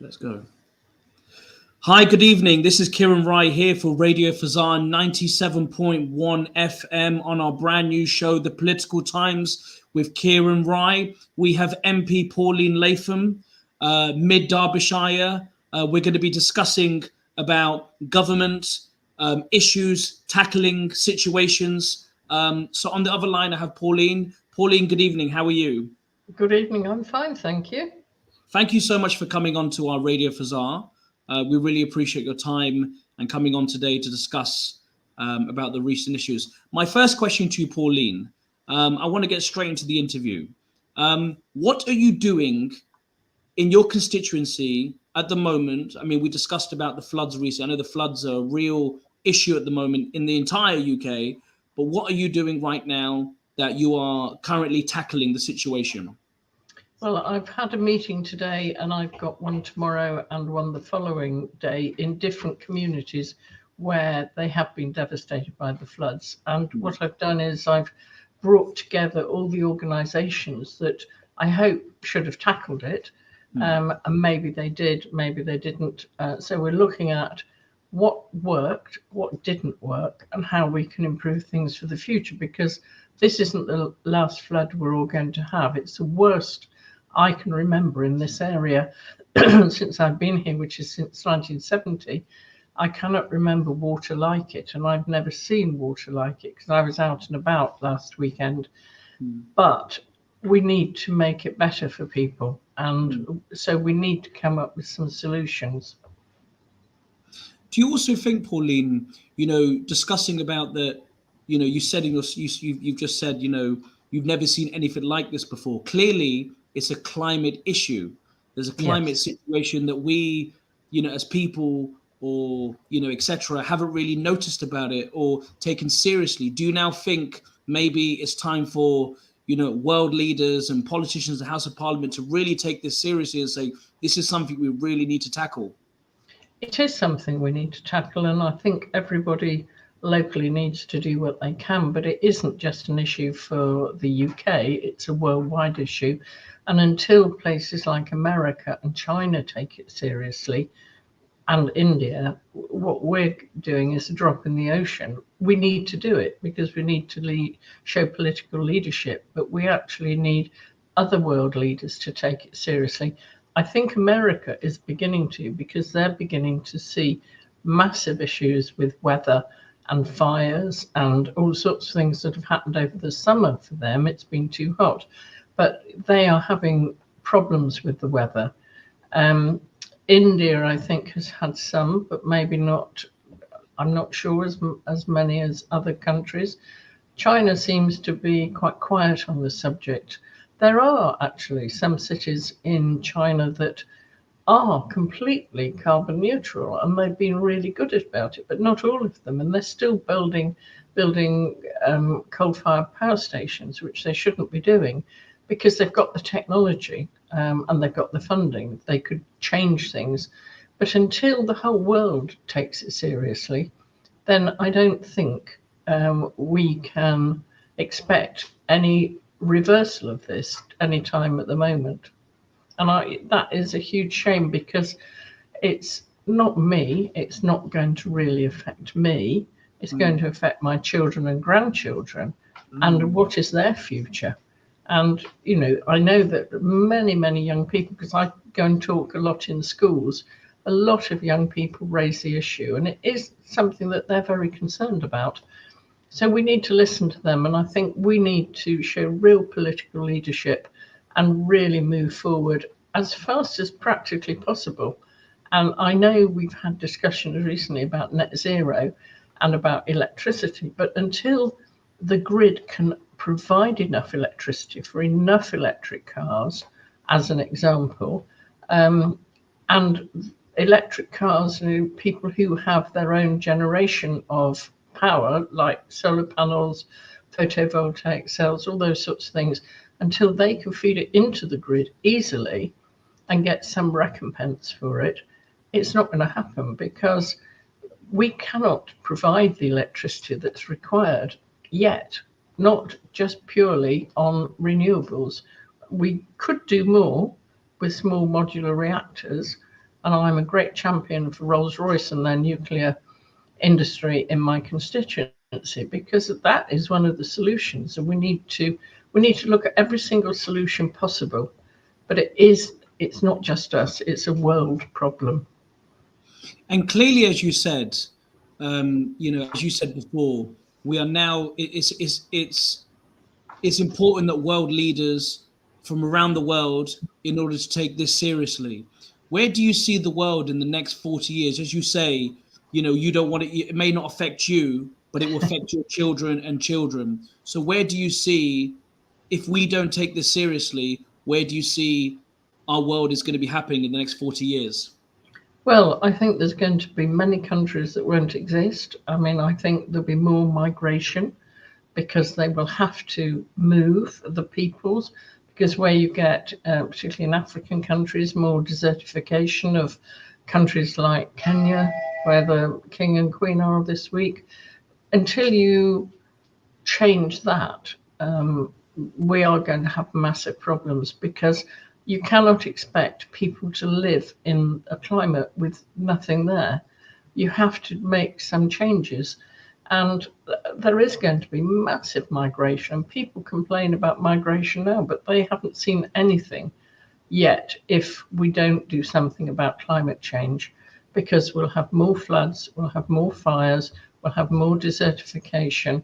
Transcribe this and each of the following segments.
Let's go. Hi, good evening. This is Kiran Rai here for Radio Fazan 97.1 FM on our brand new show, The Political Times with Kiran Rai. We have MP Pauline Latham, Mid Derbyshire. We're going to be discussing about government issues, tackling situations. So on the other line, I have Pauline. Pauline, good evening. How are you? Good evening. I'm fine, thank you. Thank you so much for coming on to our Radio Fazar. We really appreciate your time and coming on today to discuss about the recent issues. My first question to you, Pauline, I want to get straight into the interview. What are you doing in your constituency at the moment? I mean, we discussed about the floods recently. I know the floods are a real issue at the moment in the entire UK, but what are you doing right now that you are currently tackling the situation? Well, I've had a meeting today and I've got one tomorrow and one the following day in different communities where they have been devastated by the floods. And what I've done is I've brought together all the organisations that I hope should have tackled it. And maybe they did, maybe they didn't. So we're looking at what worked, what didn't work, and how we can improve things for the future, because this isn't the last flood we're all going to have. It's the worst I can remember in this area since I've been here, which is since 1970. I cannot remember water like it, and I've never seen water like it because I was out and about last weekend. But we need to make it better for people, and so we need to come up with some solutions. Do you also think, Pauline, discussing about that, you said in you've just said, you've never seen anything like this before. Clearly, it's a climate issue. There's a climate Yes. situation that we, as people or, etc., haven't really noticed about it or taken seriously. Do you now think maybe it's time for, world leaders and politicians, the House of Parliament, to really take this seriously and say, this is something we really need to tackle? It is something we need to tackle, and I think everybody locally needs to do what they can, but it isn't just an issue for the UK, it's a worldwide issue. And until places like America and China take it seriously, and India, what we're doing is a drop in the ocean. We need to do it because we need to show political leadership, but we actually need other world leaders to take it seriously. I think America is beginning to, because they're beginning to see massive issues with weather and fires and all sorts of things that have happened over the summer for them. It's been too hot, but they are having problems with the weather. India, I think, has had some, but maybe not. I'm not sure as many as other countries. China seems to be quite quiet on the subject. There are actually some cities in China that are completely carbon neutral, and they've been really good about it, but not all of them. And they're still building coal-fired power stations, which they shouldn't be doing, because they've got the technology and they've got the funding. They could change things. But until the whole world takes it seriously, then I don't think we can expect any reversal of this any time at the moment. And that is a huge shame, because it's not me, it's not going to really affect me, it's going to affect my children and grandchildren. And what is their future? And, I know that many young people, because I go and talk a lot in schools, a lot of young people raise the issue, and it is something that they're very concerned about. So we need to listen to them, and I think we need to show real political leadership and really move forward as fast as practically possible. And I know we've had discussions recently about net zero and about electricity, but until the grid can provide enough electricity for enough electric cars, as an example, and electric cars, people who have their own generation of power, like solar panels, photovoltaic cells, all those sorts of things, until they can feed it into the grid easily and get some recompense for it, it's not going to happen, because we cannot provide the electricity that's required yet, not just purely on renewables. We could do more with small modular reactors, and I'm a great champion for Rolls-Royce and their nuclear industry in my constituency, because that is one of the solutions, and we need to look at every single solution possible. But it's not just us, it's a world problem. And clearly, as you said, as you said before, we are now. It's important that world leaders from around the world, in order to take this seriously. Where do you see the world in the next 40 years? As you say, you don't want it may not affect you, but it will affect your children and children. So where do you see, if we don't take this seriously, where do you see our world is going to be happening in the next 40 years? Well, I think there's going to be many countries that won't exist. I mean, I think there'll be more migration, because they will have to move the peoples, because where you get, particularly in African countries, more desertification of countries like Kenya, where the king and queen are this week, until you change that, we are going to have massive problems, because you cannot expect people to live in a climate with nothing there. You have to make some changes. And there is going to be massive migration. People complain about migration now, but they haven't seen anything yet if we don't do something about climate change, because we'll have more floods, we'll have more fires, we'll have more desertification.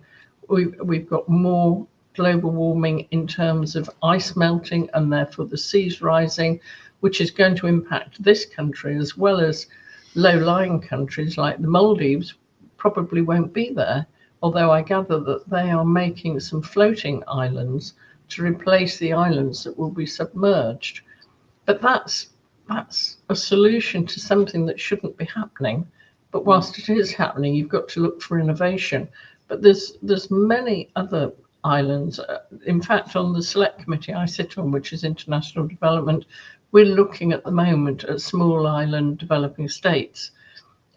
We've got more global warming in terms of ice melting and therefore the seas rising, which is going to impact this country as well as low-lying countries like the Maldives. Probably won't be there, although I gather that they are making some floating islands to replace the islands that will be submerged. But that's a solution to something that shouldn't be happening. But whilst it is happening, you've got to look for innovation. But there's many other islands. In fact, on the select committee I sit on, which is international development, we're looking at the moment at small island developing states,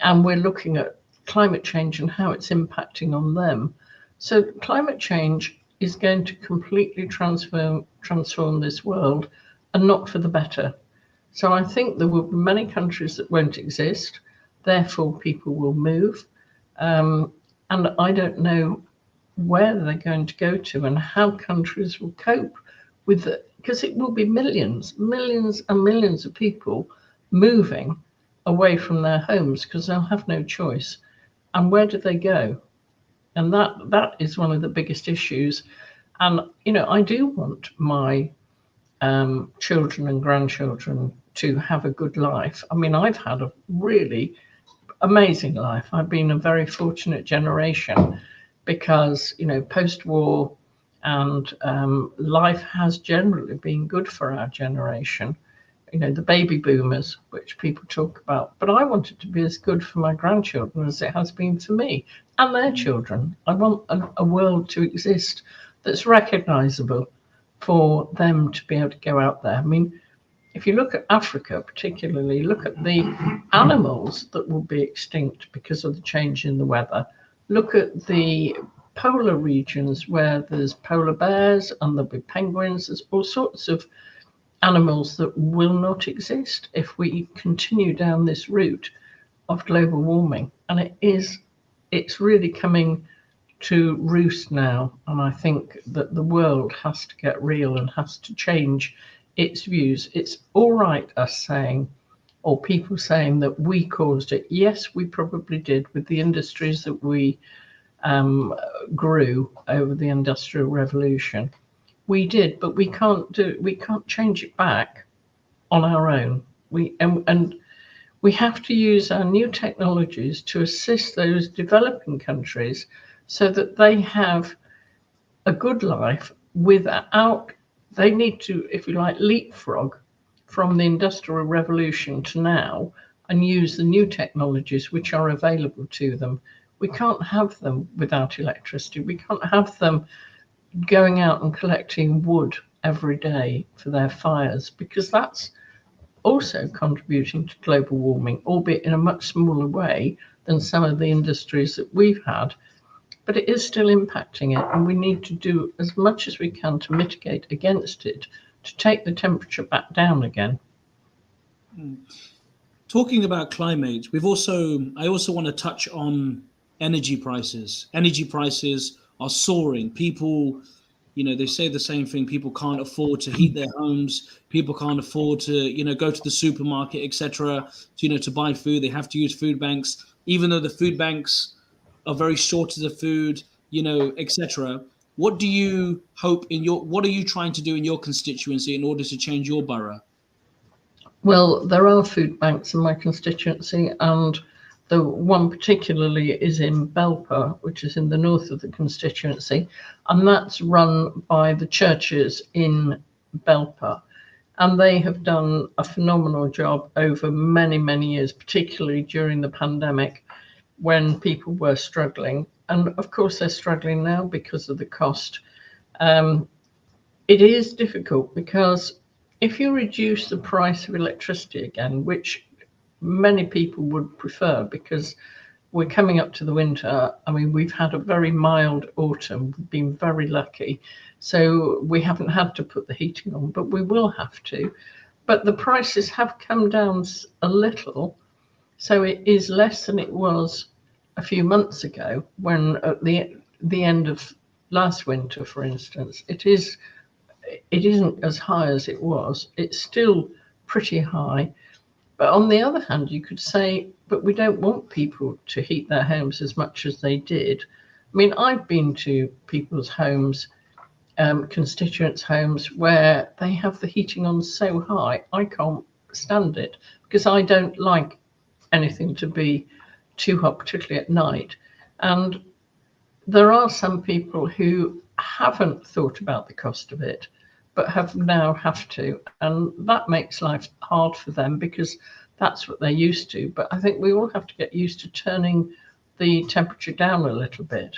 and we're looking at climate change and how it's impacting on them. So climate change is going to completely transform this world, and not for the better. So I think there will be many countries that won't exist, therefore people will move. And I don't know where they're going to go to and how countries will cope with it, because it will be millions and millions of people moving away from their homes because they'll have no choice. And where do they go? And that is one of the biggest issues. And, I do want my children and grandchildren to have a good life. I mean, I've had a really amazing life. I've been a very fortunate generation because, post-war and life has generally been good for our generation. The baby boomers, which people talk about. But I want it to be as good for my grandchildren as it has been for me and their children. I want a world to exist that's recognisable for them to be able to go out there. I mean, if you look at Africa particularly, look at the animals that will be extinct because of the change in the weather. Look at the polar regions where there's polar bears and there'll be penguins. There's all sorts of animals that will not exist if we continue down this route of global warming. And it's really coming to roost now. And I think that the world has to get real and has to change its views. It's all right us saying, or people saying, that we caused it. Yes, we probably did, with the industries that we grew over the Industrial Revolution. We did, but we can't change it back on our own. And we have to use our new technologies to assist those developing countries so that they have a good life without, they need to, if you like, leapfrog from the Industrial Revolution to now and use the new technologies which are available to them. We can't have them without electricity. We can't have them going out and collecting wood every day for their fires, because that's also contributing to global warming, albeit in a much smaller way than some of the industries that we've had. But it is still impacting it, and we need to do as much as we can to mitigate against it, to take the temperature back down again. Talking about climate, I also want to touch on energy prices. Energy prices are soaring. People, they say the same thing. People can't afford to heat their homes. People can't afford to, go to the supermarket, etc. To buy food. They have to use food banks, even though the food banks are very shortage of food, etc. What do you hope what are you trying to do in your constituency in order to change your borough? Well, there are food banks in my constituency, and the one particularly is in Belper, which is in the north of the constituency, and that's run by the churches in Belper. And they have done a phenomenal job over many, many years, particularly during the pandemic when people were struggling. And of course, they're struggling now because of the cost. Um, it is difficult because if you reduce the price of electricity again, which many people would prefer because we're coming up to the winter. I mean, we've had a very mild autumn, we've been very lucky. So we haven't had to put the heating on, but we will have to. But the prices have come down a little. So it is less than it was a few months ago when at the end of last winter, for instance, it isn't as high as it was. It's still pretty high. But on the other hand, you could say, but we don't want people to heat their homes as much as they did. I mean, I've been to people's homes, constituents' homes, where they have the heating on so high, I can't stand it because I don't like anything to be too hot, particularly at night. And there are some people who haven't thought about the cost of it, but have to, and that makes life hard for them because that's what they're used to. But I think we all have to get used to turning the temperature down a little bit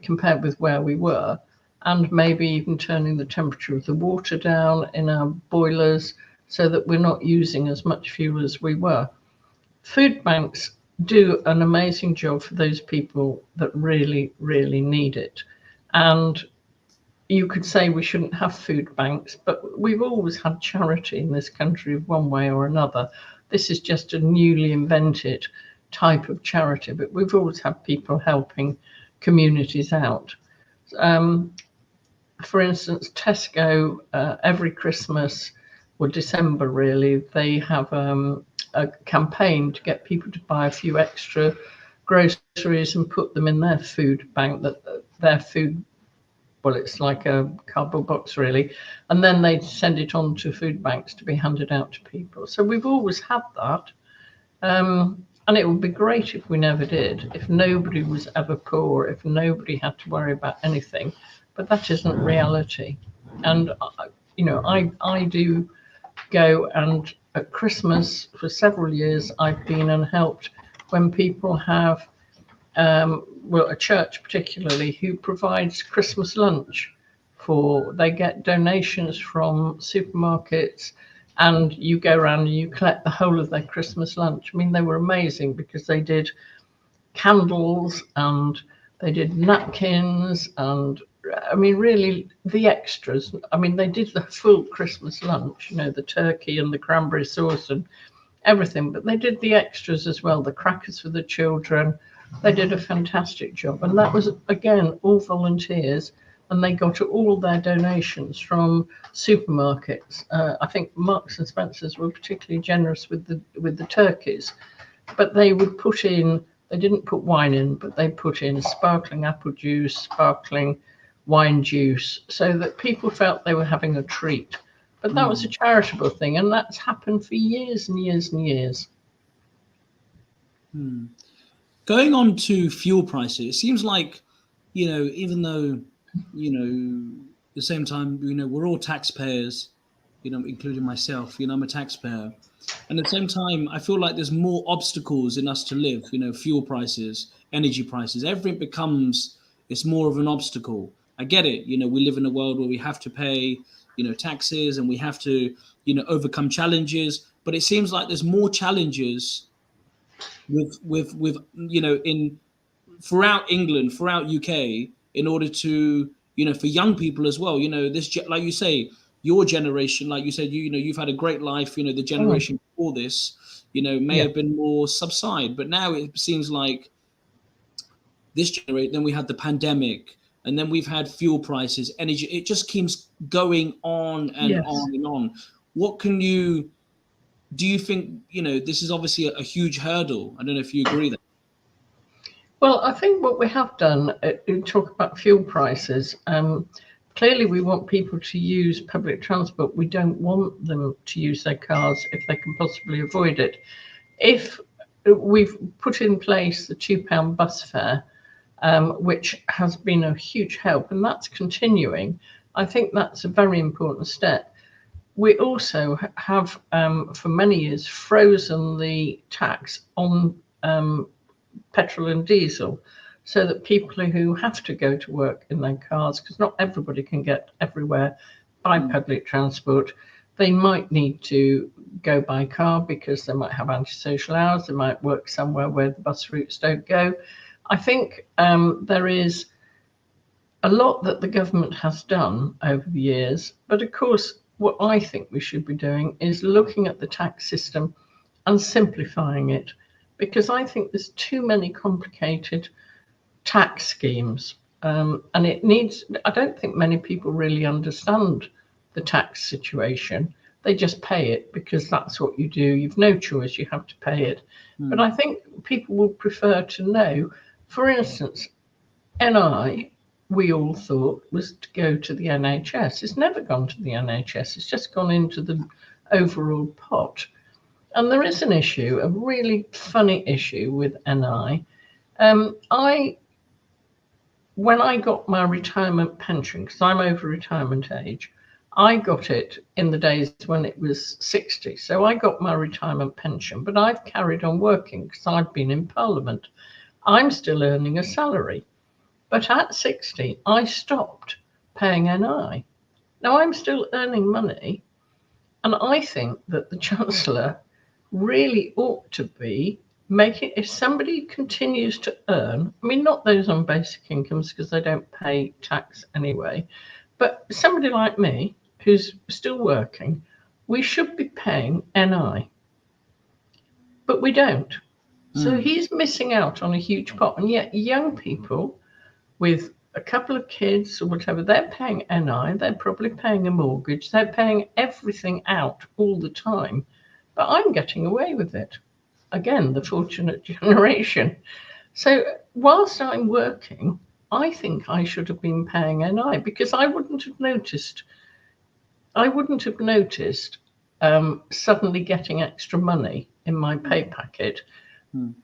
compared with where we were, and maybe even turning the temperature of the water down in our boilers so that we're not using as much fuel as we were. Food banks do an amazing job for those people that really, really need it. And you could say we shouldn't have food banks, but we've always had charity in this country one way or another. This is just a newly invented type of charity, but we've always had people helping communities out. For instance, Tesco, every Christmas or December, really, they have a campaign to get people to buy a few extra groceries and put them in their food bank, their food, well, it's like a cardboard box, really, and then they send it on to food banks to be handed out to people. So we've always had that. And it would be great if we never did, if nobody was ever poor, if nobody had to worry about anything. But that isn't reality. And, I do go, and at Christmas for several years, I've been and helped when people have, a church particularly, who provides Christmas lunch they get donations from supermarkets, and you go around and you collect the whole of their Christmas lunch. I mean, they were amazing because they did candles and they did napkins and, I mean, really the extras. I mean, they did the full Christmas lunch, the turkey and the cranberry sauce and everything, but they did the extras as well, the crackers for the children. They did a fantastic job. And that was, again, all volunteers. And they got all their donations from supermarkets. I think Marks and Spencer's were particularly generous with the turkeys. But they would they didn't put wine in, but they put in sparkling apple juice, sparkling wine juice, so that people felt they were having a treat. But that was a charitable thing, and that's happened for years and years and years. Going on to fuel prices, it seems like, even though, at the same time, we're all taxpayers, including myself, I'm a taxpayer. And at the same time, I feel like there's more obstacles in us to live, fuel prices, energy prices, everything it's more of an obstacle. I get it. We live in a world where we have to pay, taxes, and we have to, overcome challenges. But it seems like there's more challenges with in throughout England, throughout UK, in order to, for young people as well, this, like you say, your generation, like you said, you know, you've had a great life. You know, the generation before this, you know, may have been more subside, but now it seems like this generation. Then we had the pandemic, and then we've had fuel prices, energy. It just keeps going on and Yes. on and on. What can you do? You think, you know, this is obviously a huge hurdle. I don't know if you agree that. Well, I think what we have done, you talk about fuel prices. Clearly, we want people to use public transport. We don't want them to use their cars if they can possibly avoid it. If we've put in place the £2 bus fare, which has been a huge help, and that's continuing, I think that's a very important step. We also have, for many years, frozen the tax on petrol and diesel, so that people who have to go to work in their cars, because not everybody can get everywhere by public transport, they might need to go by car because they might have antisocial hours, they might work somewhere where the bus routes don't go. I think there is a lot that the government has done over the years, but of course, what I think we should be doing is looking at the tax system and simplifying it, because I think there's too many complicated tax schemes. And it needs, I don't think many people really understand the tax situation. They just pay it because that's what you do. You've no choice, you have to pay it. But I think people would prefer to know, for instance, NI, we all thought was to go to the NHS. It's never gone to the NHS, it's just gone into the overall pot. And there is an issue, a really funny issue with NI. When I got my retirement pension, because I'm over retirement age, I got it in the days when it was 60. So I got my retirement pension, but I've carried on working because I've been in Parliament. I'm still earning a salary. But at 60, I stopped paying NI. Now I'm still earning money, and I think that the Chancellor really ought to be making, if somebody continues to earn, I mean, not those on basic incomes because they don't pay tax anyway, but somebody like me who's still working, we should be paying NI. But we don't. So he's missing out on a huge pot. And yet young people with a couple of kids or whatever, they're paying NI, they're probably paying a mortgage, they're paying everything out all the time. But I'm getting away with it. Again, the fortunate generation. So whilst I'm working, I think I should have been paying NI because I wouldn't have noticed. Suddenly getting extra money in my pay packet.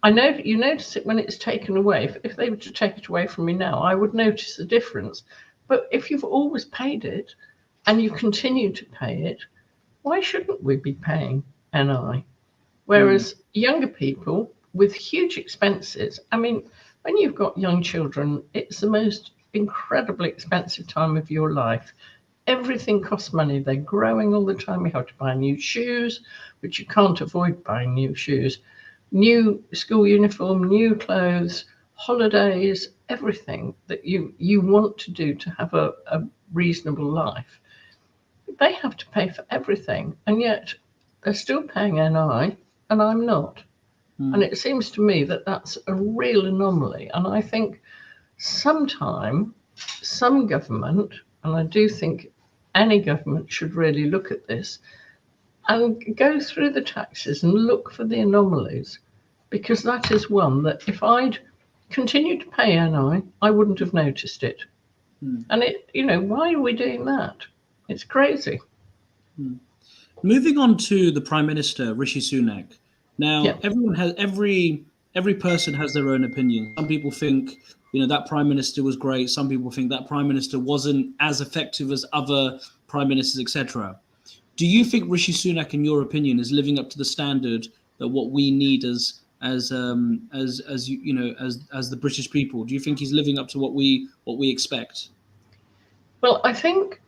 I know you notice it when it's taken away. If they were to take it away from me now, I would notice the difference. But if you've always paid it and you continue to pay it, why shouldn't we be paying NI? Whereas younger people with huge expenses, I mean, when you've got young children, it's the most incredibly expensive time of your life. Everything costs money. They're growing all the time. You have to buy new shoes, which you can't avoid buying new shoes, new school uniform, new clothes, holidays, everything that you want to do to have a reasonable life. They have to pay for everything, and yet they're still paying NI, and I'm not. And it seems to me that that's a real anomaly. And I think sometime some government, and I do think any government should really look at this and go through the taxes and look for the anomalies, because that is one that if I'd continued to pay NI, I wouldn't have noticed it. And why are we doing that? It's crazy. Moving on to the Prime Minister, Rishi Sunak. Now, everyone has every person has their own opinion. Some people think, that Prime Minister was great. Some people think that Prime Minister wasn't as effective as other Prime Ministers, etc. Do you think Rishi Sunak, in your opinion, is living up to the standard that what we need as the British people? Do you think he's living up to what we expect? Well, I think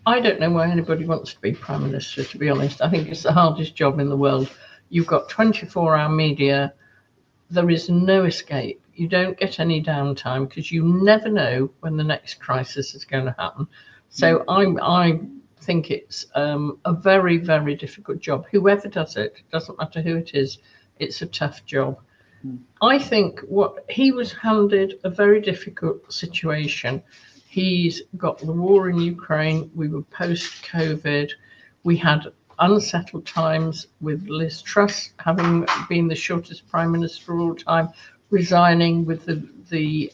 I don't know why anybody wants to be Prime Minister, to be honest. I think it's the hardest job in the world. You've got 24-hour media. There is no escape. You don't get any downtime because you never know when the next crisis is going to happen. So I think it's a very, very difficult job. Whoever does it, doesn't matter who it is, it's a tough job. I think what he was handed a very difficult situation. He's got the war in Ukraine. We were post-COVID. We had unsettled times with Liz Truss having been the shortest prime minister of all time, resigning, with the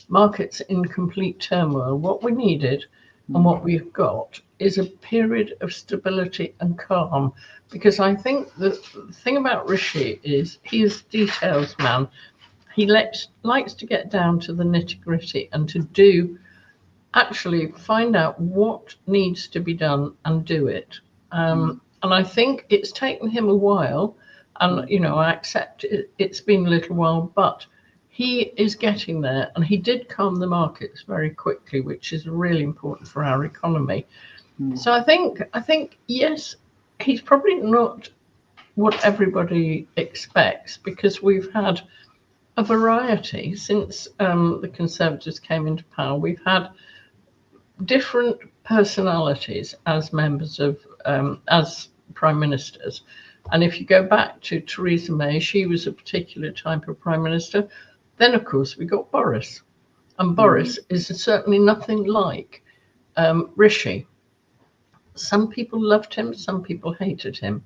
markets in complete turmoil. What we needed and what we've got is a period of stability and calm. Because I think the thing about Rishi is he is details man. He likes to get down to the nitty gritty and to actually find out what needs to be done and do it. And I think it's taken him a while, and I accept it's been a little while, but he is getting there, and he did calm the markets very quickly, which is really important for our economy. So I think yes, he's probably not what everybody expects, because we've had a variety since the Conservatives came into power. We've had different personalities as members of as prime ministers, and if you go back to Theresa May, she was a particular type of prime minister. Then of course we got Boris, and Boris is certainly nothing like Rishi. Some people loved him, some people hated him.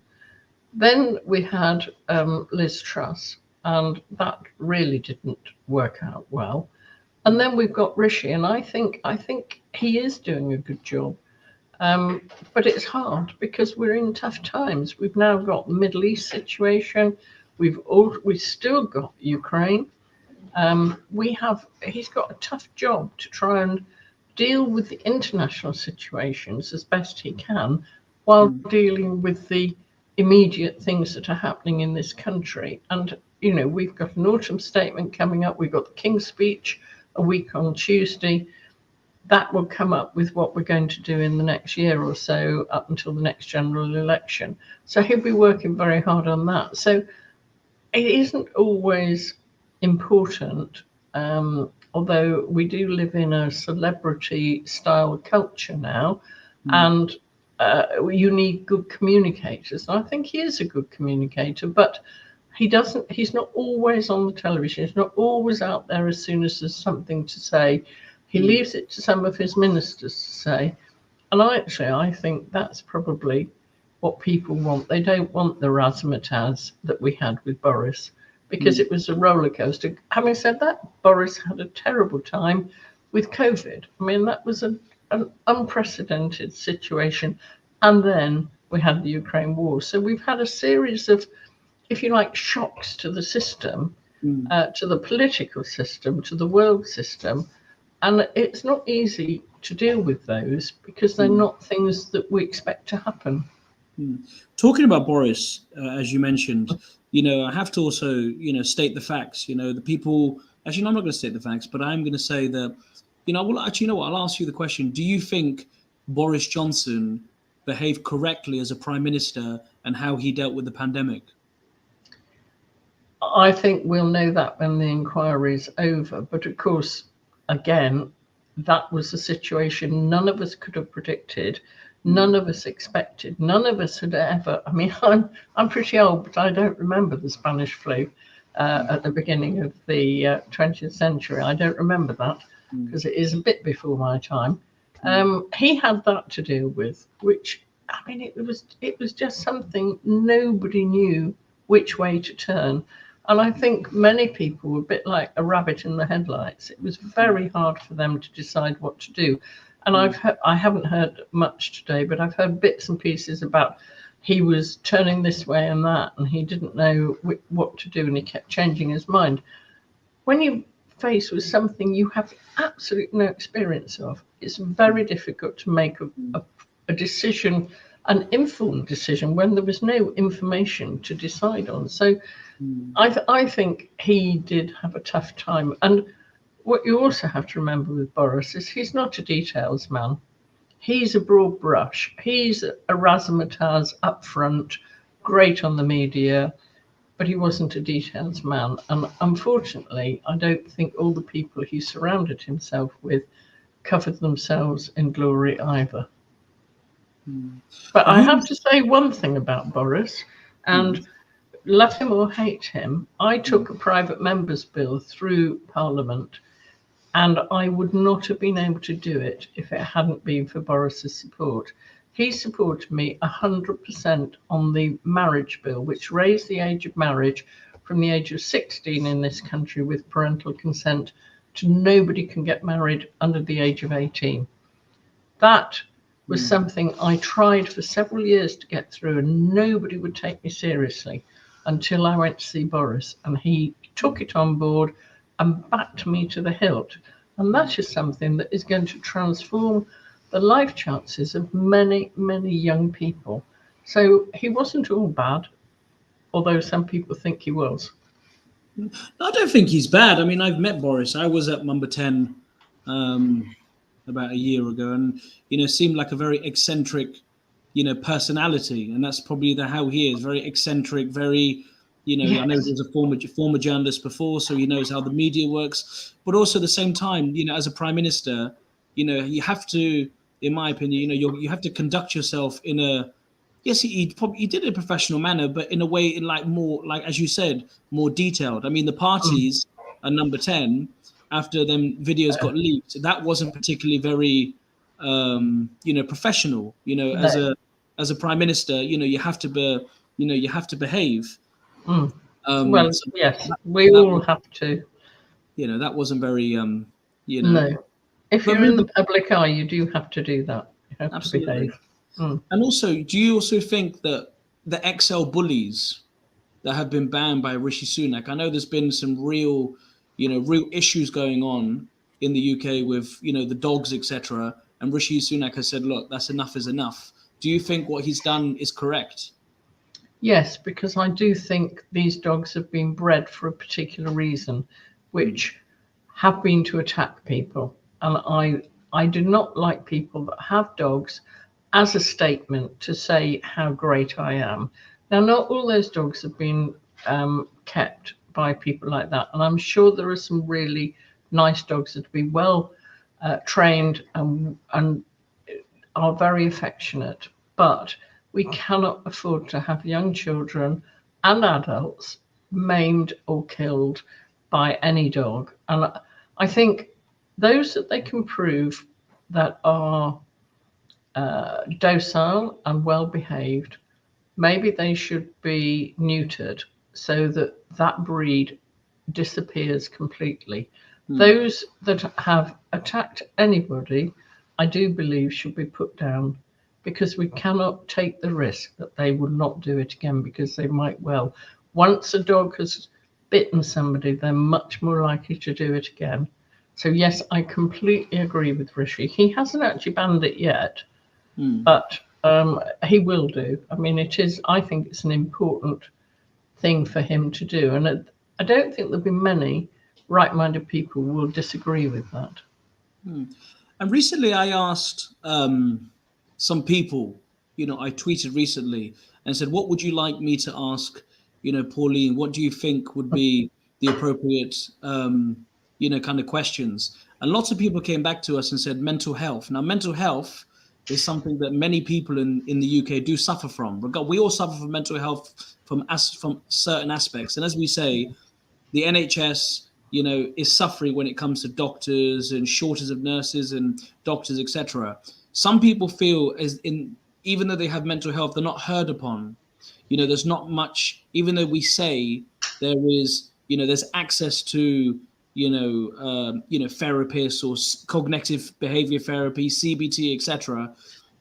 Then we had Liz Truss, and that really didn't work out well. And then we've got Rishi, and I think he is doing a good job. But it's hard because we're in tough times. We've now got the Middle East situation. We've still got Ukraine. He's got a tough job to try and deal with the international situations as best he can, while dealing with the immediate things that are happening in this country. And we've got an autumn statement coming up. We've got the King's speech a week on Tuesday. That will come up with what we're going to do in the next year or so, up until the next general election. So he'll be working very hard on that. So it isn't always important, although we do live in a celebrity style culture now, and you need good communicators. And I think he is a good communicator, but he's not always on the television. He's not always out there as soon as there's something to say. He leaves it to some of his ministers to say. And I think that's probably what people want. They don't want the razzmatazz that we had with Boris, because it was a roller coaster. Having said that, Boris had a terrible time with COVID. I mean, that was an unprecedented situation. And then we had the Ukraine war. So we've had a series of, if you like, shocks to the system, to the political system, to the world system. And it's not easy to deal with those, because they're not things that we expect to happen. Talking about Boris, as you mentioned, I have to also, state the facts. The people, actually, no, I'm not going to state the facts, but I'm going to say that, well, actually, what? I'll ask you the question. Do you think Boris Johnson behaved correctly as a prime minister, and how he dealt with the pandemic? I think we'll know that when the inquiry's over. But of course, again, that was a situation none of us could have predicted. None of us expected. None of us had ever. I mean, I'm pretty old, but I don't remember the Spanish flu at the beginning of the 20th century. I don't remember that, because it is a bit before my time. He had that to deal with, which, I mean, it was just something nobody knew which way to turn. And I think many people were a bit like a rabbit in the headlights. It was very hard for them to decide what to do. And I haven't heard much today, but I've heard bits and pieces about he was turning this way and that, and he didn't know what to do, and he kept changing his mind. When you're faced with something you have absolutely no experience of, it's very difficult to make a decision, an informed decision, when there was no information to decide on. So I think he did have a tough time. And what you also have to remember with Boris is he's not a details man. He's a broad brush. He's a razzmatazz up front, great on the media, but he wasn't a details man. And unfortunately, I don't think all the people he surrounded himself with covered themselves in glory either. But And I who have was, to say one thing about Boris, and love him or hate him, I took a private member's bill through Parliament, and I would not have been able to do it if it hadn't been for Boris's support. He supported me 100% on the marriage bill, which raised the age of marriage from the age of 16 in this country with parental consent to nobody can get married under the age of 18. That was something I tried for several years to get through, and nobody would take me seriously until I went to see Boris, and he took it on board and backed me to the hilt. And that is something that is going to transform the life chances of many, many young people. So he wasn't all bad, although some people think he was. I don't think he's bad. I mean, I've met Boris. I was at number 10 um, about a year ago, and seemed like a very eccentric, personality, and that's probably how he is. Very eccentric, very, I know he Yes. was a former journalist before, so he knows how the media works. But also at the same time, as a prime minister, you have to, in my opinion, you have to conduct yourself in a yes, he did it in a professional manner, but in a way, in like more like as you said, more detailed. I mean, the Mm. parties at number 10 after them videos got leaked, that wasn't particularly very, professional. No. As a prime minister, you have to be, you have to behave. Mm. Well, So yes, that, we that all was, have to. that wasn't very, No. If but you're in the moving public eye, you do have to do that. You have to absolutely. behave. Mm. And also, do you also think that the XL bullies that have been banned by Rishi Sunak? I know there's been some real, real issues going on in the UK with, the dogs, etc. And Rishi Sunak has said, look, that's enough is enough. Do you think what he's done is correct? Yes, because I do think these dogs have been bred for a particular reason, Mm, which have been to attack people. And I do not like people that have dogs as a statement to say how great I am. Now, not all those dogs have been kept by people like that, and I'm sure there are some really nice dogs that have been well trained and are very affectionate, but we cannot afford to have young children and adults maimed or killed by any dog. And I think those that they can prove that are docile and well behaved, maybe they should be neutered so that that breed disappears completely. mm, Those that have attacked anybody, I do believe, should be put down because we cannot take the risk that they will not do it again because they might well. Once a dog has bitten somebody, they're much more likely to do it again. So, yes, I completely agree with Rishi. He hasn't actually banned it yet, mm. but he will do. I mean, I think it's an important thing for him to do. And I don't think there'll be many right-minded people who will disagree with that. And recently I asked some people, I tweeted recently and said, what would you like me to ask, Pauline? What do you think would be the appropriate, kind of questions? And lots of people came back to us and said mental health. Now, mental health is something that many people in the UK do suffer from. We all suffer from mental health from certain aspects. And as we say, the NHS, is suffering when it comes to doctors and shortage of nurses and doctors, etc. Some people feel even though they have mental health, they're not heard upon. There's not much, even though we say there is, there's access to, therapists or cognitive behavior therapy, CBT, etc.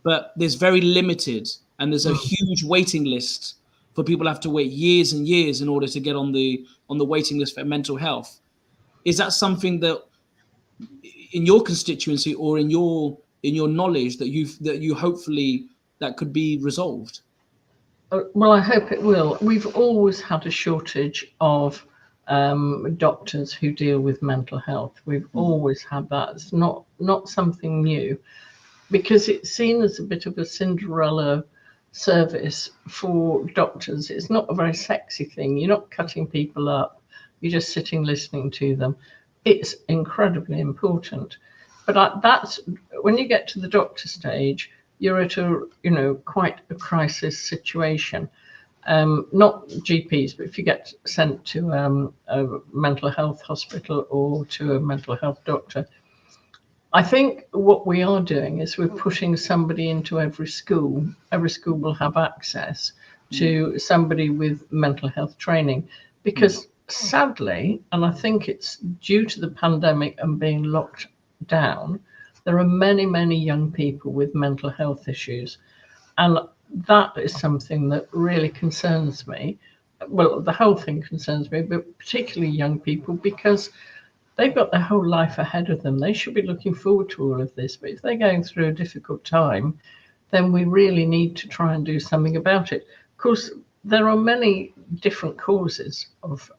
But there's very limited, and there's a Mm. huge waiting list for people have to wait years and years in order to get on the waiting list for mental health. Is that something that in your constituency or in your knowledge that you hopefully that could be resolved? Well, I hope it will. We've always had a shortage of doctors who deal with mental health. We've Mm, always had that. It's not something new because it's seen as a bit of a Cinderella service for doctors. It's not a very sexy thing. You're not cutting people up. You're just sitting listening to them. It's incredibly important. But that's when you get to the doctor stage, you're at quite a crisis situation. Not GPs, but if you get sent to a mental health hospital or to a mental health doctor, I think what we are doing is we're putting somebody into every school. Every school will have access to somebody with mental health training, because sadly, and I think it's due to the pandemic and being locked down, there are many, many young people with mental health issues. And that is something that really concerns me. Well, the whole thing concerns me, but particularly young people, because they've got their whole life ahead of them. They should be looking forward to all of this. But if they're going through a difficult time, then we really need to try and do something about it. Of course, there are many different causes of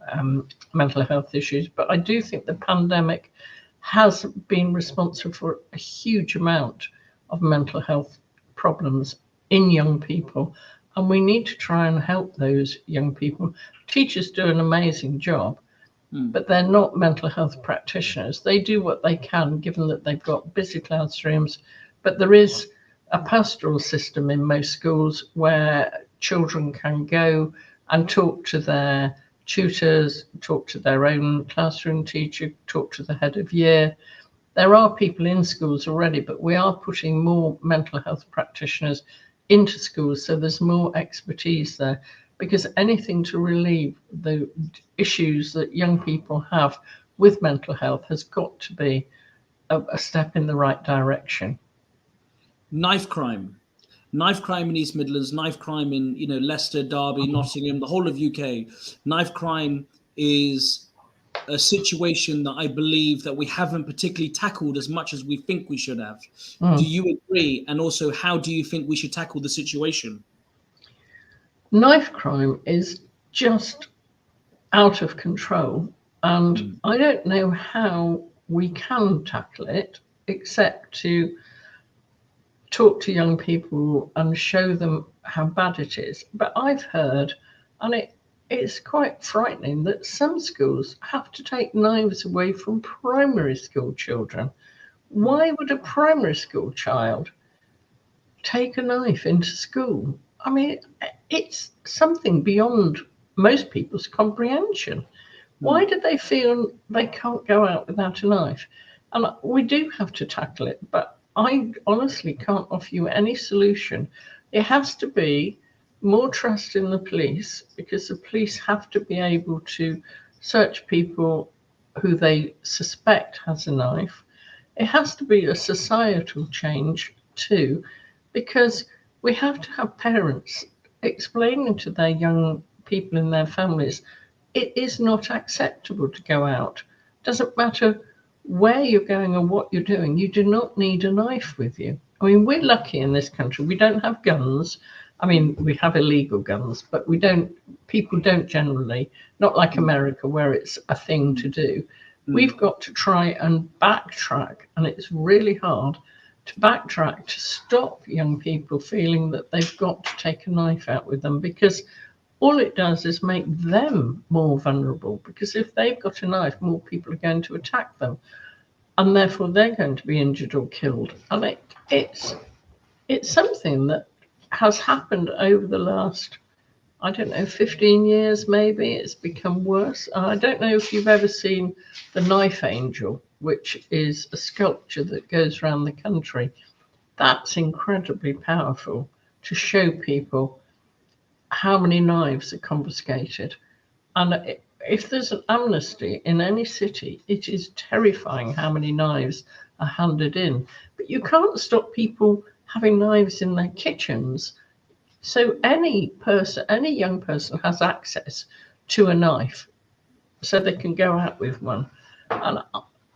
mental health issues, but I do think the pandemic has been responsible for a huge amount of mental health problems in young people. And we need to try and help those young people. Teachers do an amazing job, but they're not mental health practitioners. They do what they can, given that they've got busy classrooms. But there is a pastoral system in most schools where children can go and talk to their tutors, talk to their own classroom teacher, talk to the head of year. There are people in schools already, but we are putting more mental health practitioners into schools, so there's more expertise there, because anything to relieve the issues that young people have with mental health has got to be a step in the right direction. Knife crime in East Midlands, knife crime in Leicester, Derby, Nottingham, the whole of UK. Knife crime is a situation that I believe that we haven't particularly tackled as much as we think we should have. Do you agree? And also, how do you think we should tackle the situation? Knife crime is just out of control, and I don't know how we can tackle it except to talk to young people and show them how bad it is. But I've heard, and it's quite frightening, that some schools have to take knives away from primary school children. Why would a primary school child take a knife into school? I mean, it's something beyond most people's comprehension. Why do they feel they can't go out without a knife? And we do have to tackle it, but I honestly can't offer you any solution. It has to be more trust in the police, because the police have to be able to search people who they suspect has a knife. It has to be a societal change too, because we have to have parents explaining to their young people in their families, it is not acceptable to go out. Doesn't matter where you're going or what you're doing, you do not need a knife with you. I mean, we're lucky in this country. We don't have guns. I mean, we have illegal guns, but people don't generally, not like America where it's a thing to do. We've got to try and backtrack, and it's really hard to backtrack to stop young people feeling that they've got to take a knife out with them, because all it does is make them more vulnerable, because if they've got a knife, more people are going to attack them, and therefore they're going to be injured or killed. And it's something that has happened over the last, 15 years maybe. It's become worse. I don't know if you've ever seen the Knife Angel, which is a sculpture that goes around the country. That's incredibly powerful to show people how many knives are confiscated. And if there's an amnesty in any city, it is terrifying how many knives are handed in. But you can't stop people having knives in their kitchens. So any young person has access to a knife, so they can go out with one. And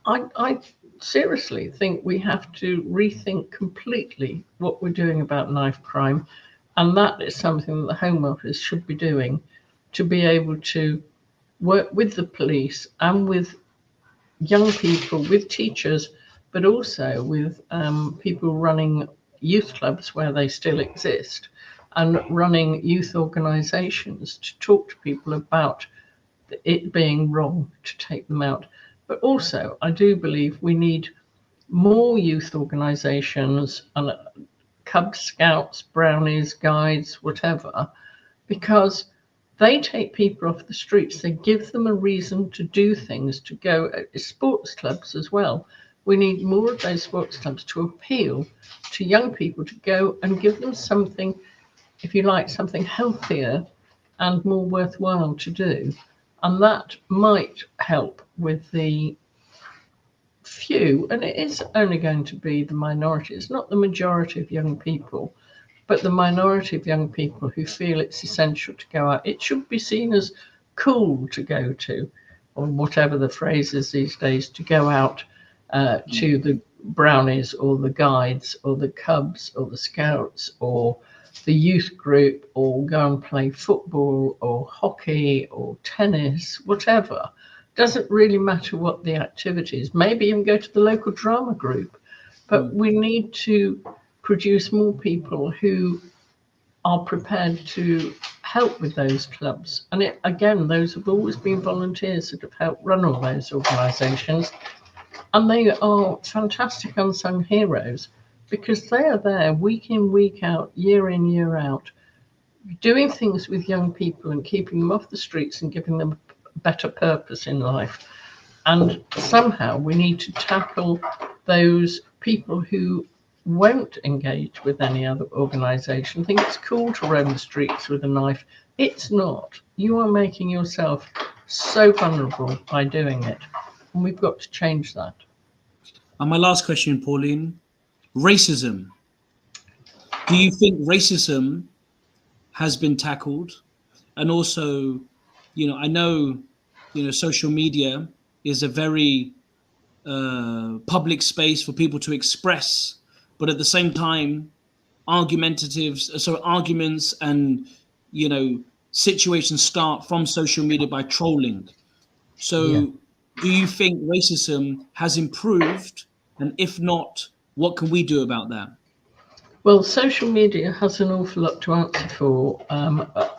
I seriously think we have to rethink completely what we're doing about knife crime. And that is something that the Home Office should be doing, to be able to work with the police and with young people, with teachers, but also with people running youth clubs where they still exist, and running youth organisations to talk to people about it being wrong to take them out. But also, I do believe we need more youth organisations and Cub Scouts, Brownies, Guides, whatever, because they take people off the streets. They give them a reason to do things, to go. Sports clubs as well. We need more of those sports clubs to appeal to young people, to go and give them something, if you like, something healthier and more worthwhile to do. And that might help with the few, and it is only going to be the minority. It's not the majority of young people, but the minority of young people who feel it's essential to go out. It should be seen as cool to go to, or whatever the phrase is these days, to go out to the Brownies or the Guides or the Cubs or the Scouts or the youth group, or go and play football or hockey or tennis, whatever. Doesn't really matter what the activity is. Maybe even go to the local drama group. But we need to produce more people who are prepared to help with those clubs. And again, those have always been volunteers that have helped run all those organisations. And they are fantastic unsung heroes, because they are there week in, week out, year in, year out, doing things with young people and keeping them off the streets and giving them a better purpose in life. And somehow we need to tackle those people who won't engage with any other organisation, think it's cool to roam the streets with a knife. It's not. You are making yourself so vulnerable by doing it. And we've got to change that. And my last question, Pauline, racism. Do you think racism has been tackled? And also, I know, social media is a very public space for people to express, but at the same time, arguments and, situations start from social media by trolling. So do you think racism has improved? And if not, what can we do about that? Well, social media has an awful lot to answer for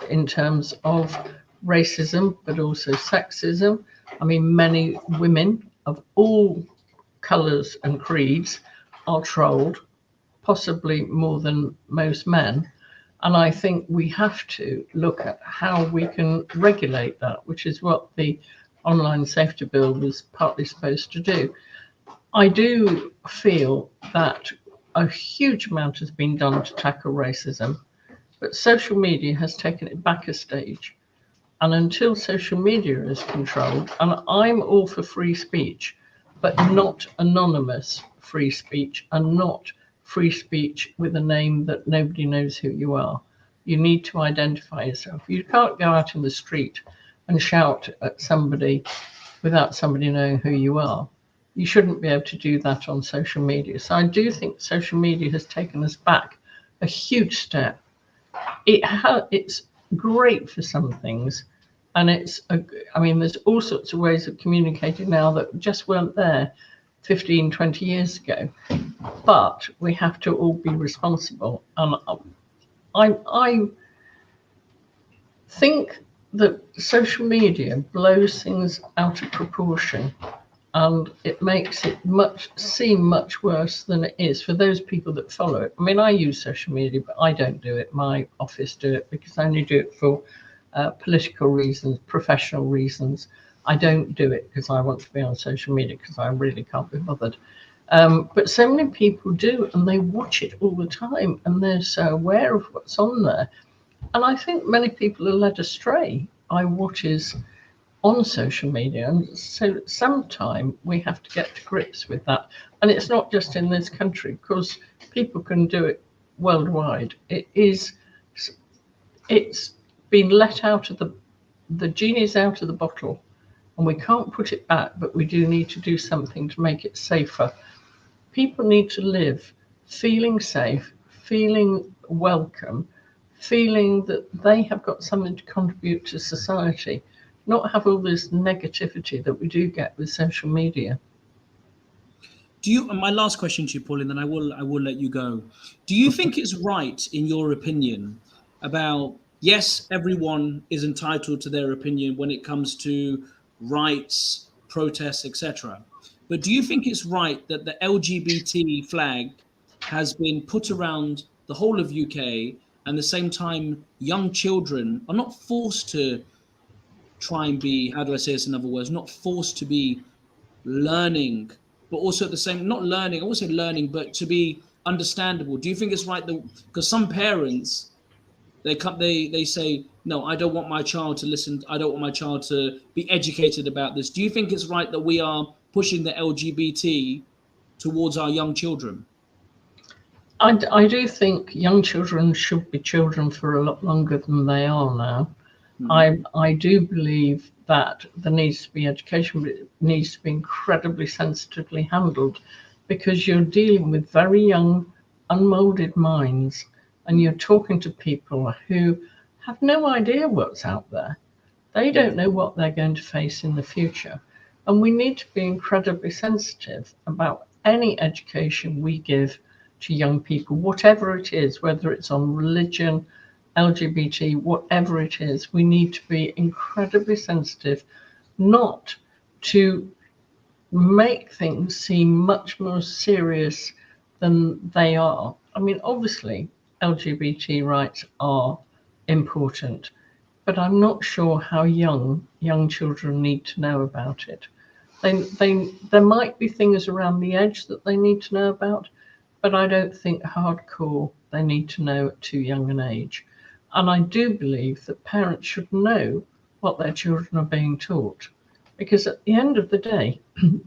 in terms of racism, but also sexism. I mean, many women of all colours and creeds are trolled, possibly more than most men. And I think we have to look at how we can regulate that, which is what the online safety bill was partly supposed to do. I do feel that a huge amount has been done to tackle racism, but social media has taken it back a stage. And until social media is controlled, and I'm all for free speech, but not anonymous free speech, and not free speech with a name that nobody knows who you are. You need to identify yourself. You can't go out in the street and shout at somebody without somebody knowing who you are. You shouldn't be able to do that on social media. So I do think social media has taken us back a huge step. It's great for some things, and there's all sorts of ways of communicating now that just weren't there 15, 20 years ago. But we have to all be responsible. And I think that social media blows things out of proportion, and it makes it seem much worse than it is for those people that follow it. I mean, I use social media, but I don't do it. My office do it, because I only do it for political reasons, professional reasons. I don't do it because I want to be on social media, because I really can't be bothered. But so many people do, and they watch it all the time, and they're so aware of what's on there. And I think many people are led astray by what is on social media, and so sometime we have to get to grips with that. And it's not just in this country, because people can do it worldwide. It's been let out of the genie's out of the bottle, and we can't put it back, but we do need to do something to make it safer. People need to live feeling safe, feeling welcome, feeling that they have got something to contribute to society, not have all this negativity that we do get with social media. My last question to you, Pauline, then I will let you go. Do you think it's right, in your opinion, about, yes, everyone is entitled to their opinion when it comes to rights, protests, etc. But do you think it's right that the LGBT flag has been put around the whole of UK, and at the same time, young children are not forced to try and be, how do I say this in other words, not forced to be learning, but also at the same, not learning, I won't say learning, but to be understandable. Do you think it's right that, because some parents, they say, no, I don't want my child to listen, I don't want my child to be educated about this. Do you think it's right that we are pushing the LGBT towards our young children? I do think young children should be children for a lot longer than they are now. I do believe that there needs to be education, but it needs to be incredibly sensitively handled, because you're dealing with very young, unmolded minds, and you're talking to people who have no idea what's out there. They don't know what they're going to face in the future. And we need to be incredibly sensitive about any education we give to young people, whatever it is, whether it's on religion, LGBT, whatever it is. We need to be incredibly sensitive, not to make things seem much more serious than they are. I mean, obviously, LGBT rights are important, but I'm not sure how young children need to know about it. There might be things around the edge that they need to know about, but I don't think hardcore they need to know at too young an age. And I do believe that parents should know what their children are being taught, because at the end of the day,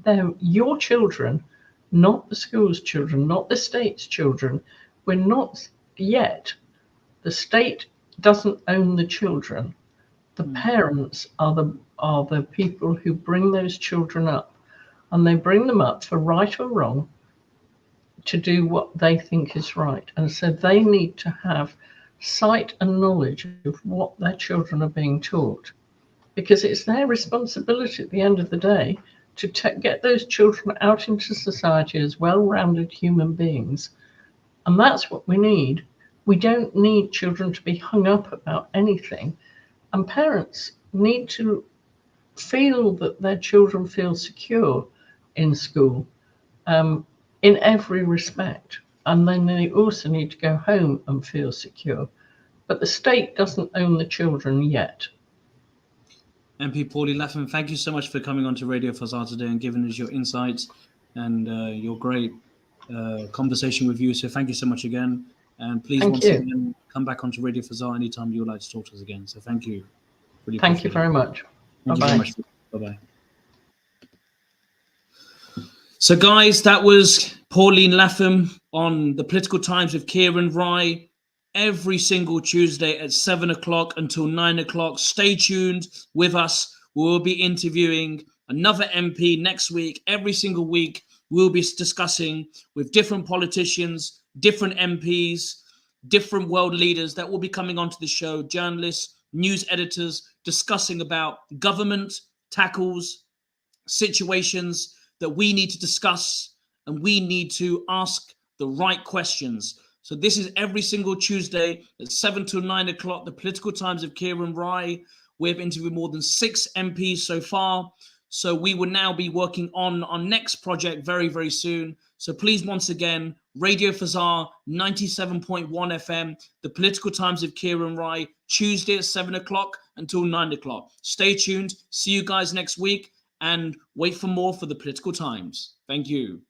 they're your children, not the school's children, not the state's children. We're not yet. The state doesn't own the children. The parents are the people who bring those children up, and they bring them up for right or wrong, to do what they think is right. And so they need to have sight and knowledge of what their children are being taught, because it's their responsibility at the end of the day to get those children out into society as well-rounded human beings. And that's what we need. We don't need children to be hung up about anything. And parents need to feel that their children feel secure in school, in every respect. And then they also need to go home and feel secure. But the state doesn't own the children yet. MP Pauline Latham, thank you so much for coming on to Radio Fazar today and giving us your insights and your great conversation with you. So thank you so much again. And please, once again, come back onto Radio Fazar anytime you would like to talk to us again. So thank you. Really thank you very much. Thank you very much. Bye-bye. So guys, that was Pauline Latham on the Political Times with Kiran Rai. Every single Tuesday at 7 o'clock until 9 o'clock. Stay tuned with us. We'll be interviewing another MP next week. Every single week, we'll be discussing with different politicians, different MPs, different world leaders that will be coming onto the show, journalists, news editors, discussing about government tackles, situations that we need to discuss, and we need to ask the right questions. So this is every single Tuesday at 7 till 9 o'clock, the Political Times of Kiran Rai. We've interviewed more than 6 MPs so far. So we will now be working on our next project very, very soon. So please, once again, Radio Fazar 97.1 FM, the Political Times of Kiran Rai, Tuesday at 7 o'clock until 9 o'clock. Stay tuned. See you guys next week and wait for more for the Political Times. Thank you.